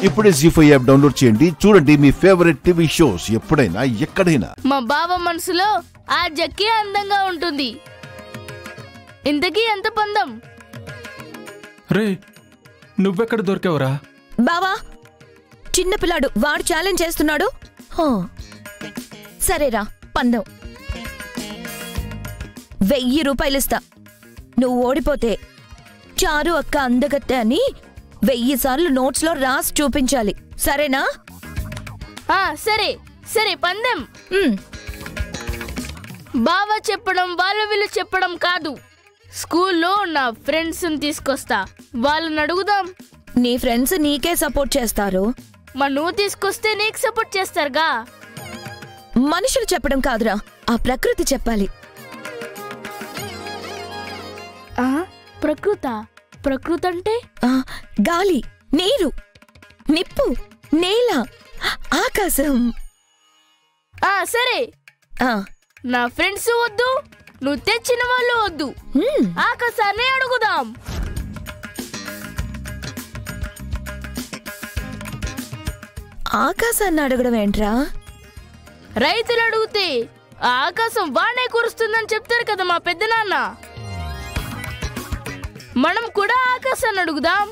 ఇప్పుడే జీ5 app download చేయండి. చూడండి మీ ఫేవరెట్ టీవీ షోస్ ఎప్పుడైనా ఎక్కడైనా. మా బావ మనసులో ఆ జక్కి అందంగా ఉంటుంది. ఇంతకీ ఎంత పందం? రే నువ్వెక్కడ దొరికావురా? బావా చిన్నపిల్లాడు వాడు ఛాలెంజ్ చేస్తున్నాడు. సరేరా పందెం 1000 రూపాయలు ఇస్తా. నువ్వు ఓడిపోతే చారు అక్క అందగత్తె అని 1000 సార్లు నోట్స్ లో రాసి చూపించాలి. సరేనా? సరే సరే పందెం. బావ చెప్పడం వీళ్ళు చెప్పడం కాదు. స్కూల్లో నా ఫ్రెండ్స్ తీసుకొస్తా, వాళ్ళని అడుగుదాం. నీ ఫ్రెండ్స్ నీకే సపోర్ట్ చేస్తారు. నువ్వు తీసుకొస్తే నీకు సపోర్ట్ చేస్తారుగా. మనుషులు చెప్పడం కాదురా, ఆ ప్రకృతి చెప్పాలి. ప్రకృతి అంటే గాలి, నీరు, నిప్పు, నేల, ఆకాశం. సరే నా ఫ్రెండ్స్ వద్దు, నువ్వు తెచ్చిన వాళ్ళు వద్దు, ఆకాశాన్ని అడుగుదాం. ఆకాశాన్ని అడగడం ఏంట్రా? రైతులు అడిగితే ఆకాశం వానే కురుస్తుందని చెప్తారు కదా మా పెద్ద నాన్న. మనం కూడా ఆకాశాన్ని అడుగుదాం.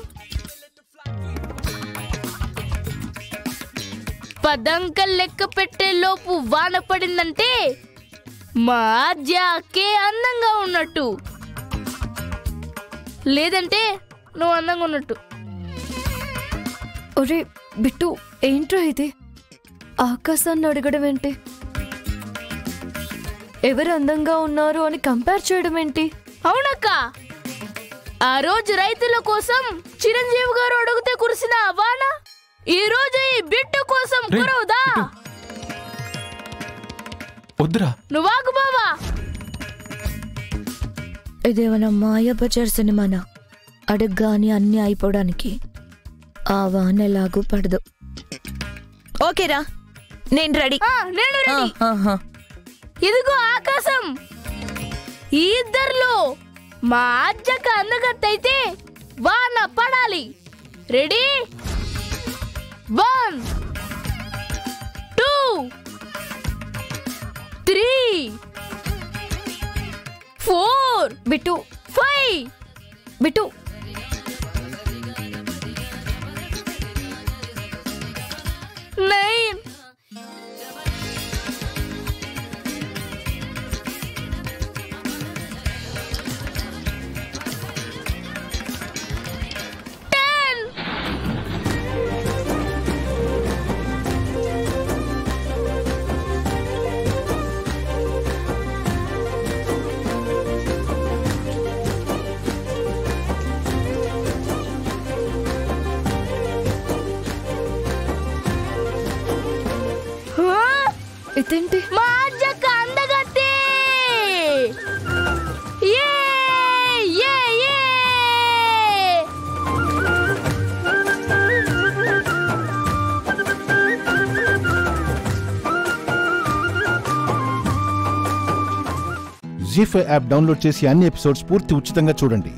పదంకల్ లెక్క పెట్టే లోపు వాన పడిందంటే మా ఆద్యాకే అందంగా ఉన్నట్టు, లేదంటే నువ్వు అందంగా ఉన్నట్టు. ఒరే బిట్టు, ఏంట్రా ఇది? ఆకాశాన్ని అడగడం ఏంటి? ఎవరు అందంగా ఉన్నారు అని కంపేర్ చేయడం ఏంటి? అవునక్క, ఆ రోజు రైతుల కోసం చిరంజీవి గారు అడిగితే కురిసిన వాన ఈ రోజు ఈ బిట్టు కోసం కురవుదా? వద్దురా, నువ్వాకు బావా. ఇదేమన్నా మాయాబజార్ సినిమానా? అడగ్గాని అన్ని అయిపోవడానికి. ఆ వాన ఎలాగూ పడదు. ఓకేరా, నేను రెడీ. నేను రెడీ. ఇదిగో ఆకాశం. ఈ ఇద్దర్లో మా అజ్జక అందగత్తైతే వాన పడాలి. రెడీ? 1 2 3 4 బిట్టు 5 బిట్టు 9 ఇదేంటి? మా అజ్జక అందగత్తే. జీ5 యాప్ డౌన్లోడ్ చేసి అన్ని ఎపిసోడ్స్ పూర్తి ఉచితంగా చూడండి.